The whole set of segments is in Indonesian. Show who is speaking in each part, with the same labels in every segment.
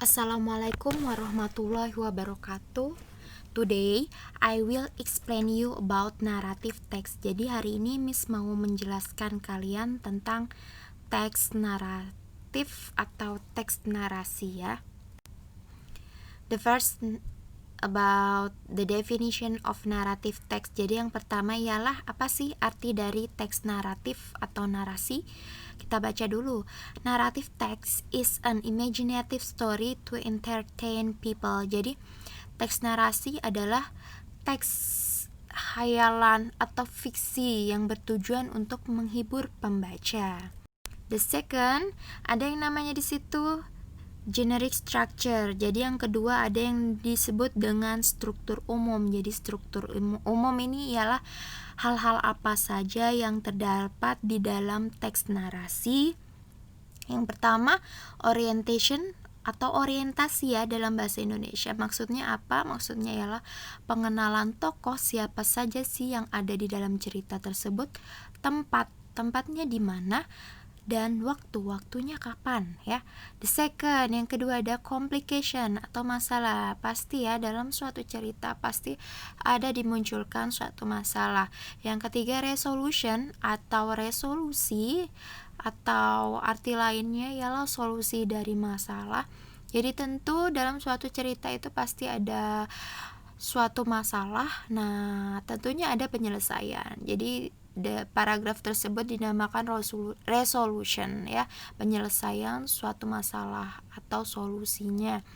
Speaker 1: Assalamualaikum warahmatullahi wabarakatuh. Today, I will explain you about narrative text. Jadi hari ini Miss mau menjelaskan kalian tentang teks naratif atau teks narasi ya. The first about the definition of narrative text. Jadi yang pertama ialah apa sih arti dari teks naratif atau narasi? Kita baca dulu. Narrative text is an imaginative story to entertain people. Jadi teks narasi adalah teks khayalan atau fiksi yang bertujuan untuk menghibur pembaca. The second, ada yang namanya di situ generic structure. Jadi yang kedua ada yang disebut dengan struktur umum. Jadi struktur umum ini ialah hal-hal apa saja yang terdapat di dalam teks narasi. Yang pertama, orientation atau orientasi ya dalam bahasa Indonesia. Maksudnya apa? Maksudnya ialah pengenalan tokoh, siapa saja sih yang ada di dalam cerita tersebut, tempatnya di mana, dan waktunya kapan ya. The second, yang kedua ada complication atau masalah. Pasti ya dalam suatu cerita pasti ada dimunculkan suatu masalah. Yang ketiga resolution atau resolusi, atau arti lainnya ialah solusi dari masalah. Jadi tentu dalam suatu cerita itu pasti ada suatu masalah. Nah, tentunya ada penyelesaian. Jadi paragraf tersebut dinamakan resolution ya, penyelesaian suatu masalah atau solusinya.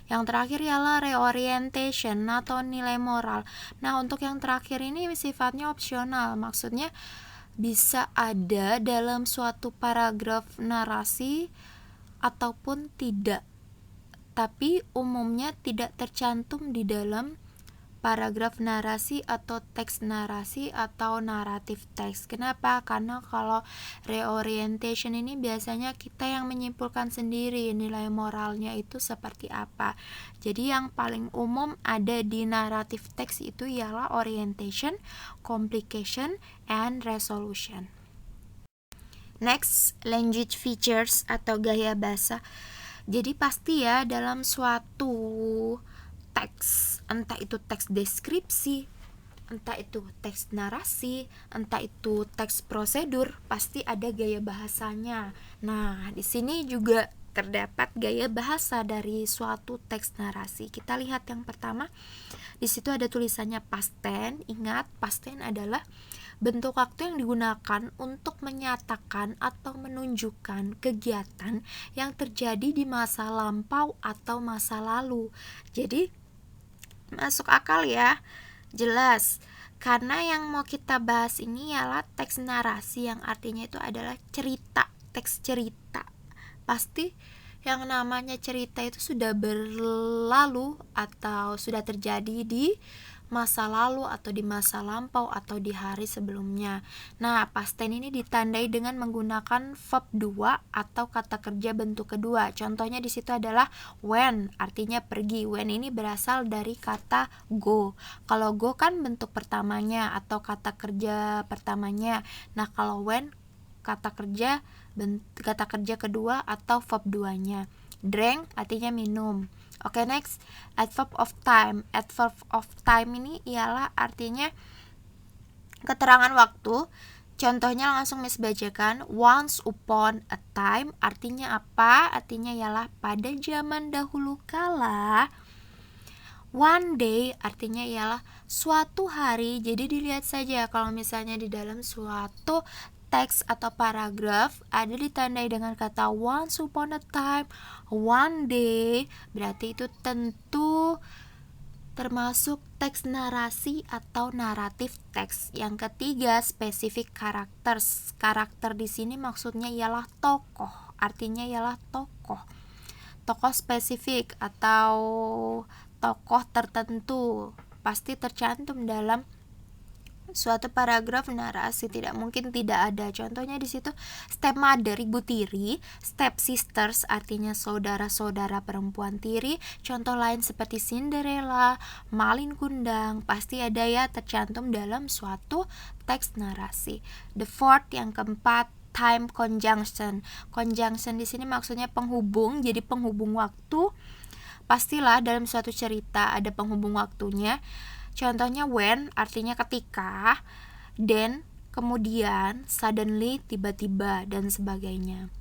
Speaker 1: Yang terakhir ialah reorientation atau nilai moral. Nah, untuk yang terakhir ini sifatnya opsional. Maksudnya bisa ada dalam suatu paragraf narasi ataupun tidak, tapi umumnya tidak tercantum di dalam paragraf narasi atau teks narasi atau naratif teks. Kenapa? Karena kalau reorientation ini biasanya kita yang menyimpulkan sendiri nilai moralnya itu seperti apa. Jadi yang paling umum ada di naratif teks itu ialah orientation, complication, and resolution. Next, language features atau gaya bahasa. Jadi pasti ya dalam suatu teks, entah itu teks deskripsi, entah itu teks narasi, entah itu teks prosedur, pasti ada gaya bahasanya. Nah, di sini juga terdapat gaya bahasa dari suatu teks narasi. Kita lihat yang pertama. Di situ ada tulisannya past tense. Ingat, past tense adalah bentuk waktu yang digunakan untuk menyatakan atau menunjukkan kegiatan yang terjadi di masa lampau atau masa lalu. Jadi masuk akal ya, jelas. Karena yang mau kita bahas ini ialah teks narasi yang artinya itu adalah cerita, teks cerita. Pasti yang namanya cerita itu sudah berlalu atau sudah terjadi di masa lalu atau di masa lampau atau di hari sebelumnya. Nah, past tense ini ditandai dengan menggunakan verb 2 atau kata kerja bentuk kedua. Contohnya di situ adalah went, artinya pergi. Went ini berasal dari kata go. Kalau go kan bentuk pertamanya atau kata kerja pertamanya. Nah, kalau went kata kerja kedua atau verb 2-nya. Drank artinya minum. Oke, next, adverb of time. Adverb of time ini ialah artinya keterangan waktu. Contohnya langsung Miss bacakan. Once upon a time artinya apa? Artinya ialah pada zaman dahulu kala. One day artinya ialah suatu hari. Jadi dilihat saja kalau misalnya di dalam suatu teks atau paragraf ada ditandai dengan kata once upon a time, one day, berarti itu tentu termasuk teks narasi atau naratif teks. Yang ketiga, specific characters. Karakter di sini maksudnya ialah tokoh. Artinya ialah tokoh. Tokoh spesifik atau tokoh tertentu pasti tercantum dalam suatu paragraf narasi, tidak mungkin tidak ada. Contohnya di situ stepmother, ibu tiri, step sisters artinya saudara-saudara perempuan tiri. Contoh lain seperti Cinderella, Malin Kundang, pasti ada ya tercantum dalam suatu teks narasi. The fourth, yang keempat, time conjunction. Conjunction di sini maksudnya penghubung, jadi penghubung waktu pastilah dalam suatu cerita ada penghubung waktunya. Contohnya when artinya ketika, then kemudian, suddenly tiba-tiba, dan sebagainya.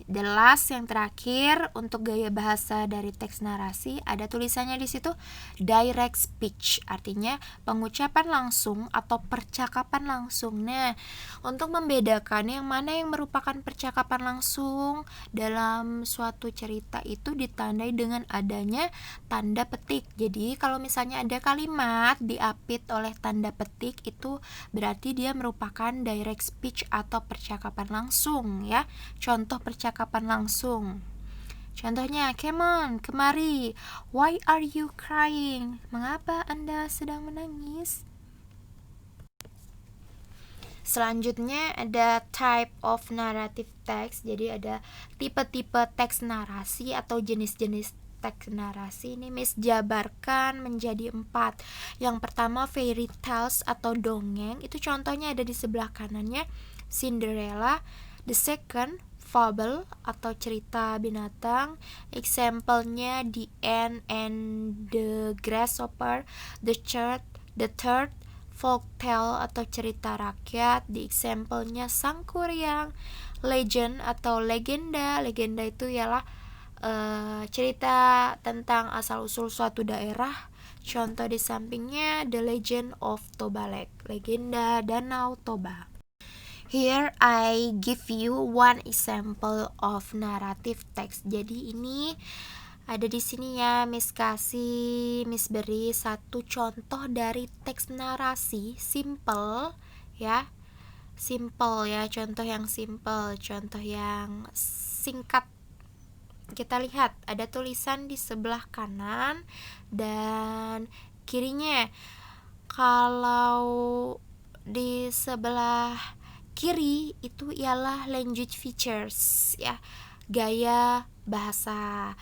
Speaker 1: The last yang terakhir untuk gaya bahasa dari teks narasi ada tulisannya di situ direct speech, artinya pengucapan langsung atau percakapan langsung. Nah, untuk membedakan yang mana yang merupakan percakapan langsung dalam suatu cerita itu ditandai dengan adanya tanda petik. Jadi kalau misalnya ada kalimat diapit oleh tanda petik itu berarti dia merupakan direct speech atau percakapan langsung ya. Contoh percakapan langsung. Contohnya, come on, kemari. Why are you crying? Mengapa Anda sedang menangis? Selanjutnya ada type of narrative text. Jadi ada tipe-tipe teks narasi atau jenis-jenis teks narasi. Ini Miss jabarkan menjadi 4. Yang pertama fairy tales atau dongeng. Itu contohnya ada di sebelah kanannya Cinderella. The second fable atau cerita binatang. Example-nya The Ant and the Grasshopper. The third folktale atau cerita rakyat. Di example-nya Sang Kuryang. Legend atau legenda. Legenda itu ialah cerita tentang asal-usul suatu daerah. Contoh di sampingnya The Legend of Toba Lake, legenda Danau Toba. Here I give you one example of narrative text. Jadi ini ada di sini ya, Miss beri satu contoh dari teks narasi simple ya. Simple ya, contoh yang simple, contoh yang singkat. Kita lihat ada tulisan di sebelah kanan dan kirinya. Kalau di sebelah kiri itu ialah language features ya, gaya bahasa.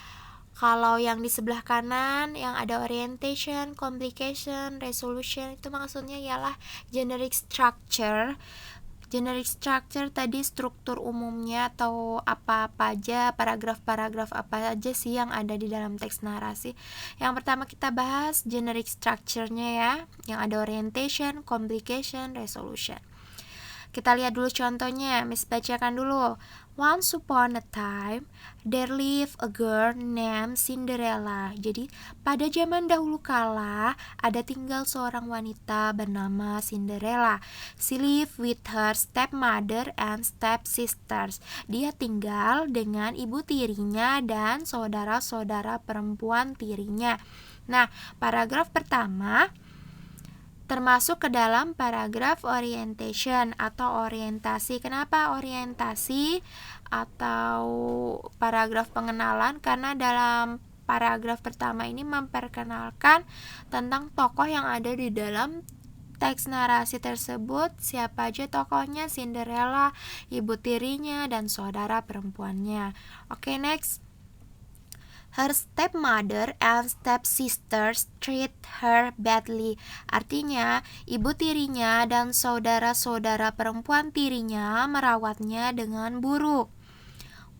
Speaker 1: Kalau yang di sebelah kanan yang ada orientation, complication, resolution itu maksudnya ialah generic structure. Generic structure tadi struktur umumnya atau apa-apa aja, paragraf-paragraf apa aja sih yang ada di dalam teks narasi. Yang pertama kita bahas generic structure-nya ya, yang ada orientation, complication, resolution. Kita lihat dulu contohnya, Miss bacakan dulu. Once upon a time, there lived a girl named Cinderella. Jadi, pada zaman dahulu kala, ada tinggal seorang wanita bernama Cinderella. She lived with her stepmother and stepsisters. Dia tinggal dengan ibu tirinya dan saudara-saudara perempuan tirinya. Nah, paragraf pertama termasuk ke dalam paragraf orientation atau orientasi. Kenapa orientasi atau paragraf pengenalan? Karena dalam paragraf pertama ini memperkenalkan tentang tokoh yang ada di dalam teks narasi tersebut. Siapa aja tokohnya? Cinderella, ibu tirinya, dan saudara perempuannya. Oke, next. Her stepmother and stepsisters treat her badly. Artinya, ibu tirinya dan saudara-saudara perempuan tirinya merawatnya dengan buruk.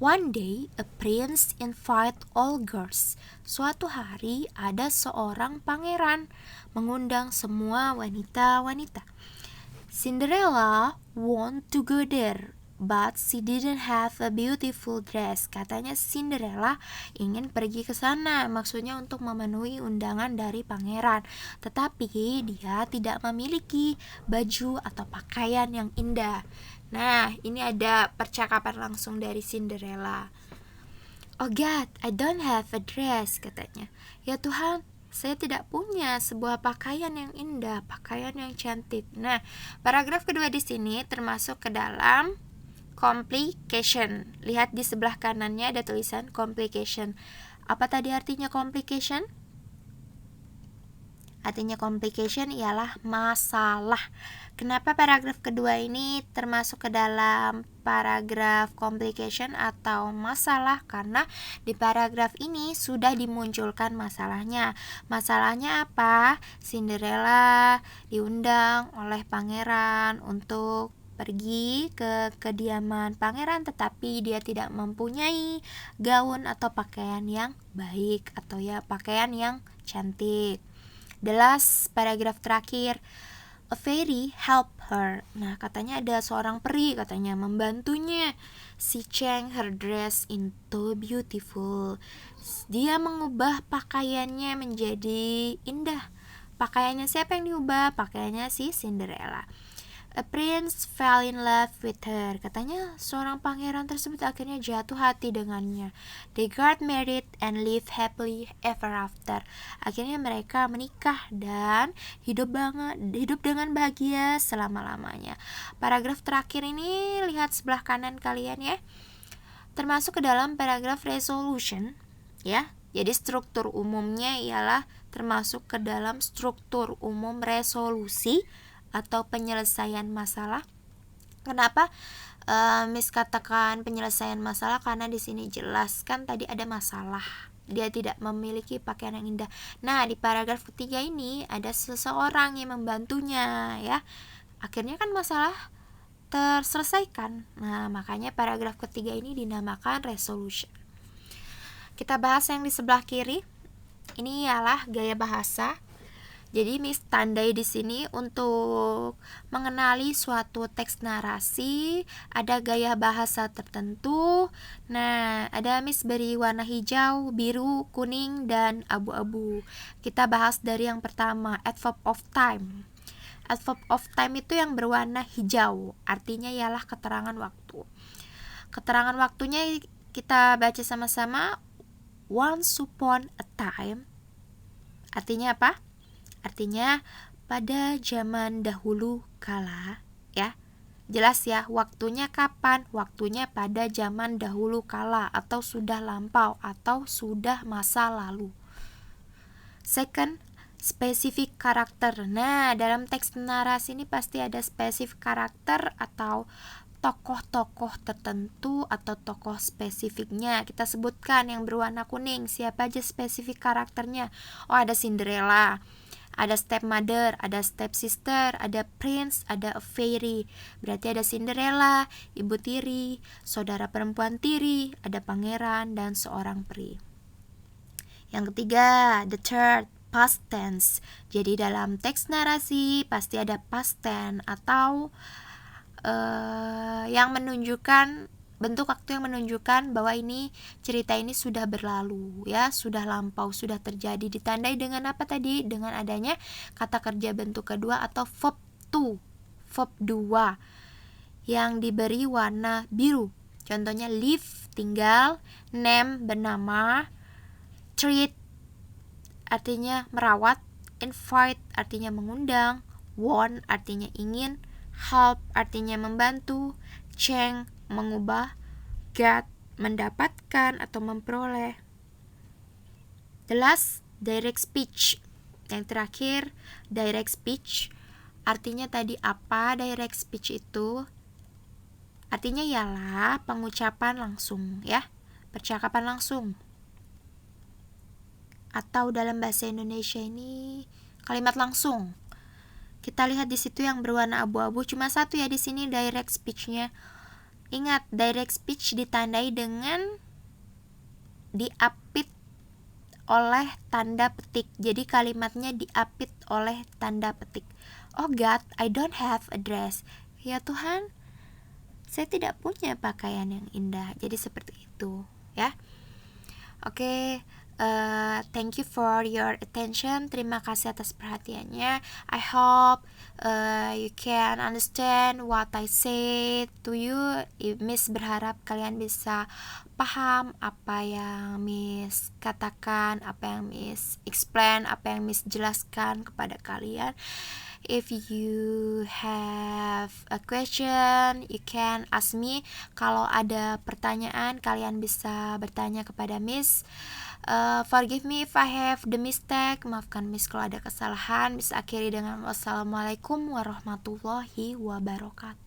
Speaker 1: One day, a prince invite all girls. Suatu hari, ada seorang pangeran mengundang semua wanita-wanita. Cinderella want to go there, but she didn't have a beautiful dress. Katanya Cinderella ingin pergi ke sana, maksudnya untuk memenuhi undangan dari pangeran. Tetapi dia tidak memiliki baju atau pakaian yang indah. Nah, ini ada percakapan langsung dari Cinderella. Oh God, I don't have a dress, katanya. Ya Tuhan, saya tidak punya sebuah pakaian yang indah, pakaian yang cantik. Nah, paragraf kedua di sini termasuk ke dalam complication. Lihat di sebelah kanannya ada tulisan complication. Apa tadi artinya complication? Artinya complication ialah masalah. Kenapa paragraf kedua ini termasuk ke dalam paragraf complication atau masalah? Karena di paragraf ini sudah dimunculkan masalahnya. Masalahnya apa? Cinderella diundang oleh pangeran untuk pergi ke kediaman pangeran, tetapi dia tidak mempunyai gaun atau pakaian yang baik atau ya pakaian yang cantik. The last paragraf terakhir, a fairy help her. Nah, katanya ada seorang peri katanya membantunya. She changed her dress into beautiful. Dia mengubah pakaiannya menjadi indah. Pakaiannya siapa yang diubah? Pakaiannya si Cinderella. A prince fell in love with her. Katanya seorang pangeran tersebut akhirnya jatuh hati dengannya. They got married and live happily ever after. Akhirnya mereka menikah dan hidup dengan bahagia selama-lamanya. Paragraf terakhir ini lihat sebelah kanan kalian ya. Termasuk ke dalam paragraf resolution ya. Jadi struktur umumnya ialah termasuk ke dalam struktur umum resolusi atau penyelesaian masalah. Kenapa Miss katakan penyelesaian masalah? Karena di sini jelas kan tadi ada masalah. Dia tidak memiliki pakaian yang indah. Nah, di paragraf ketiga ini ada seseorang yang membantunya ya. Akhirnya kan masalah terselesaikan. Nah, makanya paragraf ketiga ini dinamakan resolution. Kita bahas yang di sebelah kiri. Ini ialah gaya bahasa. Jadi Miss tandai di sini untuk mengenali suatu teks narasi, ada gaya bahasa tertentu. Nah, ada Miss beri warna hijau, biru, kuning, dan abu-abu. Kita bahas dari yang pertama, adverb of time. Adverb of time itu yang berwarna hijau, artinya ialah keterangan waktu. Keterangan waktunya kita baca sama-sama. Once upon a time. Artinya apa? Artinya pada zaman dahulu kala ya. Jelas ya, waktunya kapan? Waktunya pada zaman dahulu kala atau sudah lampau atau sudah masa lalu. Second, spesifik karakter. Nah, dalam teks narasi ini pasti ada spesifik karakter atau tokoh-tokoh tertentu atau tokoh spesifiknya. Kita sebutkan yang berwarna kuning. Siapa aja spesifik karakternya? Oh, ada Cinderella, ada stepmother, ada stepsister, ada prince, ada a fairy. Berarti ada Cinderella, ibu tiri, saudara perempuan tiri, ada pangeran, dan seorang peri. Yang ketiga, the third, past tense. Jadi dalam teks narasi pasti ada past tense atau yang menunjukkan bentuk waktu yang menunjukkan bahwa ini cerita ini sudah berlalu ya, sudah lampau, sudah terjadi. Ditandai dengan apa tadi? Dengan adanya kata kerja bentuk kedua atau verb to, verb 2 yang diberi warna biru. Contohnya live, tinggal, name, bernama, treat artinya merawat, invite artinya mengundang, want artinya ingin, help artinya membantu, change mengubah, get mendapatkan atau memperoleh. The last, direct speech. Yang terakhir, direct speech. Artinya tadi apa direct speech itu? Artinya ialah pengucapan langsung ya, percakapan langsung. Atau dalam bahasa Indonesia ini kalimat langsung. Kita lihat di situ yang berwarna abu-abu cuma satu ya di sini direct speech-nya. Ingat, direct speech ditandai dengan diapit oleh tanda petik. Jadi kalimatnya diapit oleh tanda petik. Oh God, I don't have a dress. Ya Tuhan, saya tidak punya pakaian yang indah. Jadi seperti itu ya. Oke, thank you for your attention. Terima kasih atas perhatiannya. I hope you can understand what I say to you. Miss berharap kalian bisa paham apa yang Miss katakan, apa yang Miss explain, apa yang Miss jelaskan kepada kalian. If you have a question, you can ask me. Kalau ada pertanyaan, kalian bisa bertanya kepada Miss. Forgive me if I have the mistake. Maafkan Miss kalau ada kesalahan. Miss akhiri dengan wassalamualaikum warahmatullahi wabarakatuh.